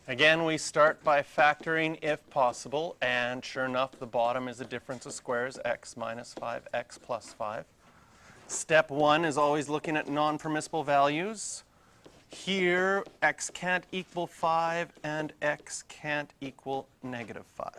Again, we start by factoring if possible, and sure enough, the bottom is a difference of squares, x minus 5, x plus 5. Step 1 is always looking at non-permissible values. Here, x can't equal 5, and x can't equal negative 5.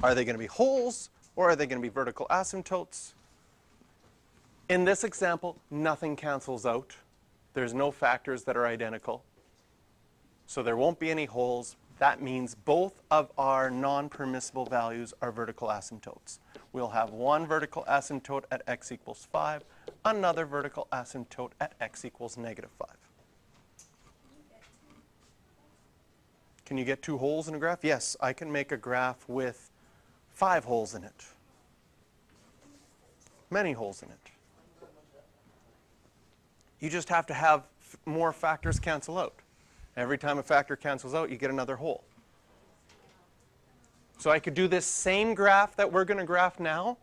Are they going to be wholes, or are they going to be vertical asymptotes? In this example, nothing cancels out. There's no factors that are identical. So there won't be any wholes. That means both of our non-permissible values are vertical asymptotes. We'll have one vertical asymptote at x equals 5, another vertical asymptote at x equals negative 5. Can you get 2 holes in a graph? Yes, I can make a graph with 5 holes in it. Many holes in it. You just have to have more factors cancel out. Every time a factor cancels out, you get another hole. So I could do this same graph that we're going to graph now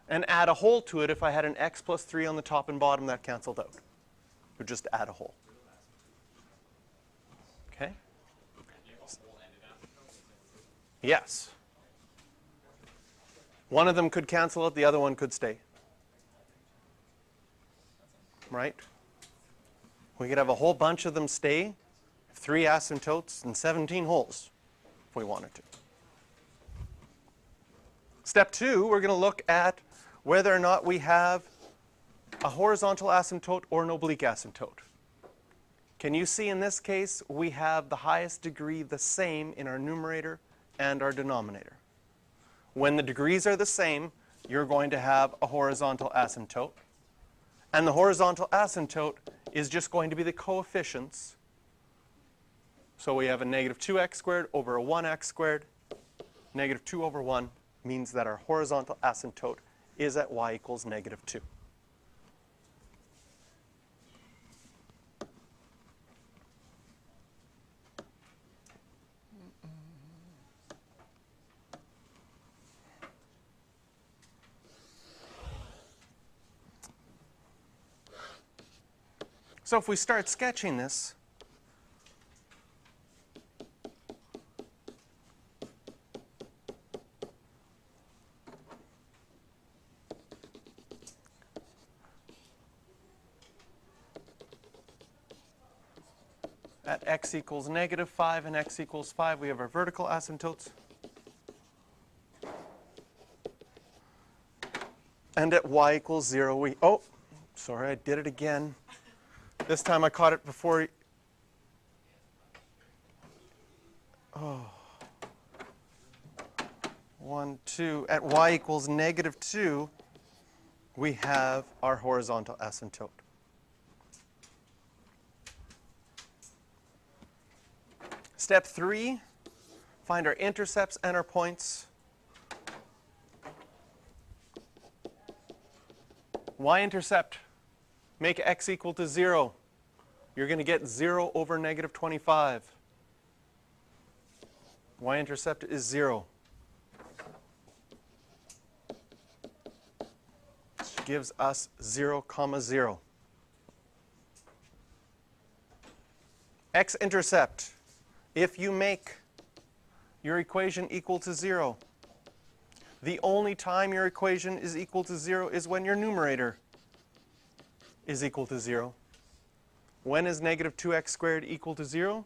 and add a hole to it if I had an x plus 3 on the top and bottom that canceled out. Or just add a hole. Okay? Yes. One of them could cancel out, the other one could stay. Right? We could have a whole bunch of them stay, 3 asymptotes, and 17 holes if we wanted to. Step 2, we're going to look at whether or not we have a horizontal asymptote or an oblique asymptote. Can you see in this case we have the highest degree the same in our numerator and our denominator? When the degrees are the same, you're going to have a horizontal asymptote. And the horizontal asymptote is just going to be the coefficients. So we have a negative 2x squared over a 1x squared. Negative 2 over 1 means that our horizontal asymptote is at y equals negative 2. So if we start sketching this, at x equals negative 5 and x equals 5, we have our vertical asymptotes. And at y equals 0, we, oh, sorry, I did it again. This time I caught it before. Oh. 1, 2. At y equals negative 2, we have our horizontal asymptote. Step 3, find our intercepts and our points. Y-intercept, make x equal to 0. You're going to get 0 over negative 25. Y-intercept is 0. Which gives us 0, 0. X-intercept, if you make your equation equal to 0, the only time your equation is equal to 0 is when your numerator is equal to 0. When is negative 2x squared equal to 0?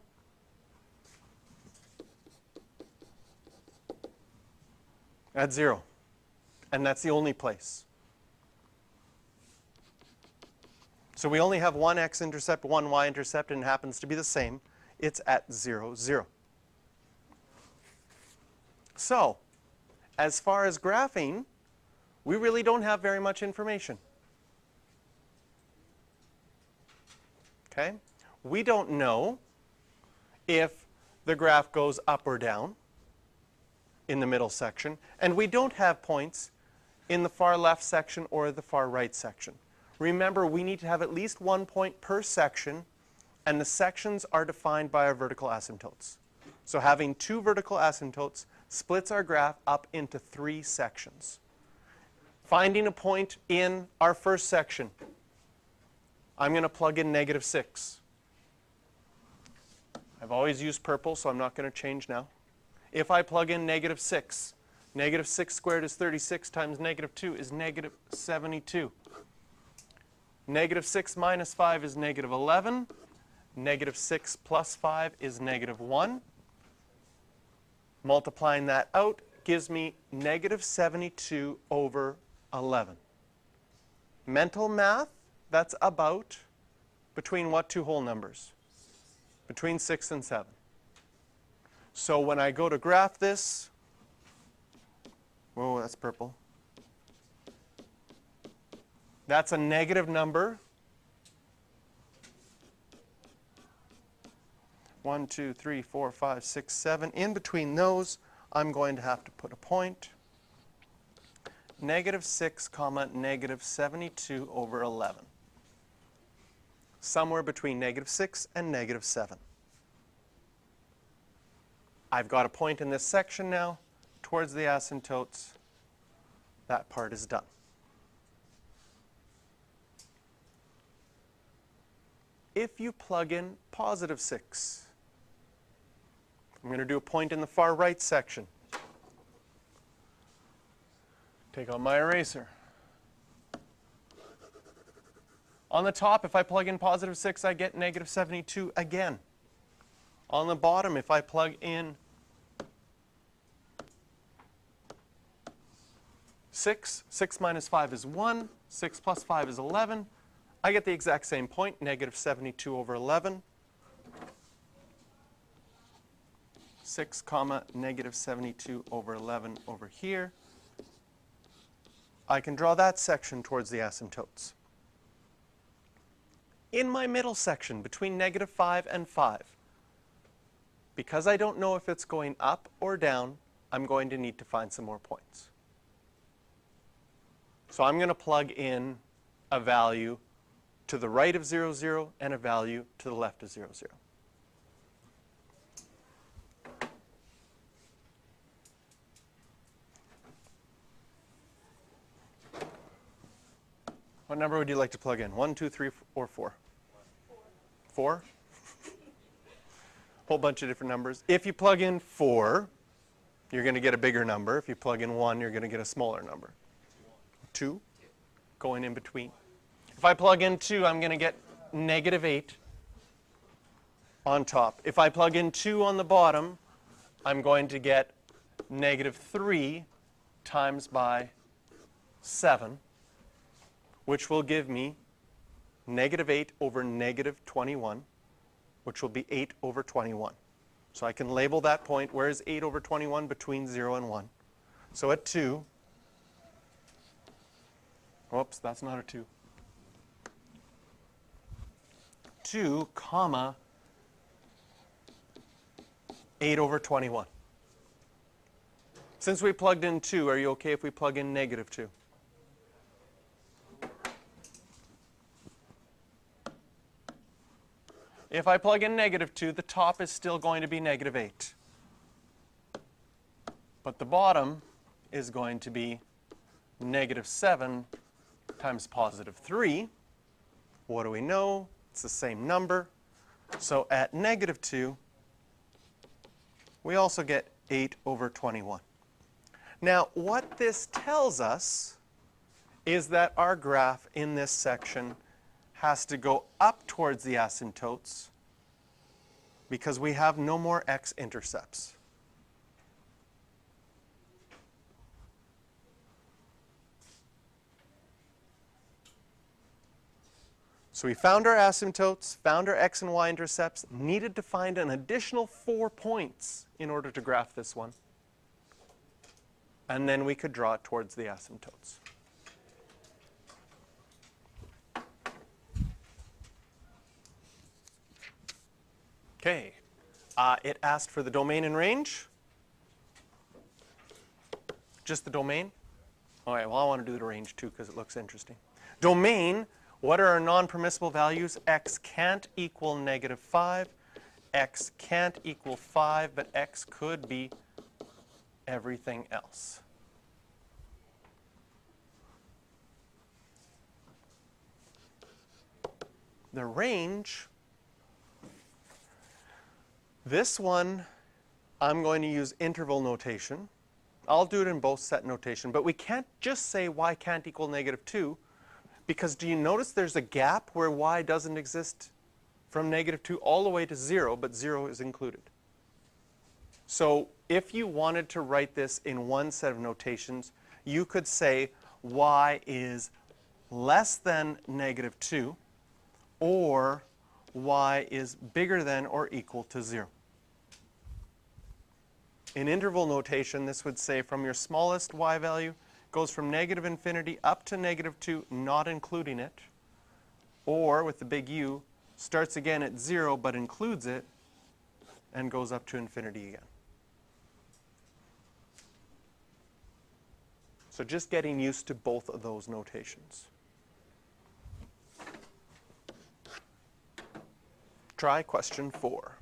At 0. And that's the only place. So we only have one x-intercept, one y-intercept, and it happens to be the same. It's at 0, 0. So, as far as graphing, we really don't have very much information. Okay? We don't know if the graph goes up or down in the middle section, and we don't have points in the far left section or the far right section. Remember, we need to have at least 1 point per section, and the sections are defined by our vertical asymptotes. So having 2 vertical asymptotes splits our graph up into 3 sections. Finding a point in our first section, I'm going to plug in negative 6. I've always used purple, so I'm not going to change now. If I plug in negative 6, negative 6 squared is 36 times negative 2 is negative 72. Negative 6 minus 5 is negative 11. Negative 6 plus 5 is negative 1. Multiplying that out gives me negative 72 over 11. Mental math, that's about between what two whole numbers? Between 6 and 7. So when I go to graph this, whoa, that's purple. That's a negative number. 1, 2, 3, 4, 5, 6, 7. In between those, I'm going to have to put a point. Negative 6 comma negative 72 over 11. Somewhere between negative 6 and negative 7. I've got a point in this section now towards the asymptotes. That part is done. If you plug in positive 6, I'm going to do a point in the far right section. Take out my eraser. On the top, if I plug in positive 6, I get negative 72 again. On the bottom, if I plug in 6, 6 minus 5 is 1, 6 plus 5 is 11. I get the exact same point, negative 72 over 11. 6 comma negative 72 over 11 over here. I can draw that section towards the asymptotes. In my middle section, between negative 5 and 5, because I don't know if it's going up or down, I'm going to need to find some more points. So I'm going to plug in a value to the right of 0, 0 and a value to the left of 0, 0. What number would you like to plug in? 1, 2, 3, or 4? 4? Whole bunch of different numbers. If you plug in 4, you're going to get a bigger number. If you plug in 1, you're going to get a smaller number. 2, going in between. If I plug in 2, I'm going to get negative 8 on top. If I plug in 2 on the bottom, I'm going to get negative 3 times by 7, which will give me negative 8 over negative 21, which will be 8 over 21. So I can label that point. Where is 8 over 21? Between 0 and 1. So at 2, whoops, that's not a 2. 2 comma 8 over 21. Since we plugged in 2, are you okay if we plug in negative 2? If I plug in negative 2, the top is still going to be negative 8. But the bottom is going to be negative 7 times positive 3. What do we know? It's the same number. So at negative 2, we also get 8 over 21. Now, what this tells us is that our graph in this section has to go up towards the asymptotes because we have no more x-intercepts. So we found our asymptotes, found our x and y intercepts, needed to find an additional 4 points in order to graph this one. And then we could draw it towards the asymptotes. Okay, it asked for the domain and range. Just the domain? All right, well, I want to do the range too because it looks interesting. Domain, what are our non-permissible values? X can't equal negative 5. X can't equal 5, but x could be everything else. The range This one, I'm going to use interval notation. I'll do it in both set notation, but we can't just say y can't equal -2, because do you notice there's a gap where y doesn't exist from -2 all the way to 0, but 0 is included. So if you wanted to write this in one set of notations, you could say y is less than -2, or y is bigger than or equal to 0. In interval notation, this would say from your smallest y value goes from -infinity up to -2, not including it, or with the big U, starts again at 0 but includes it and goes up to infinity again. So just getting used to both of those notations. Try question 4.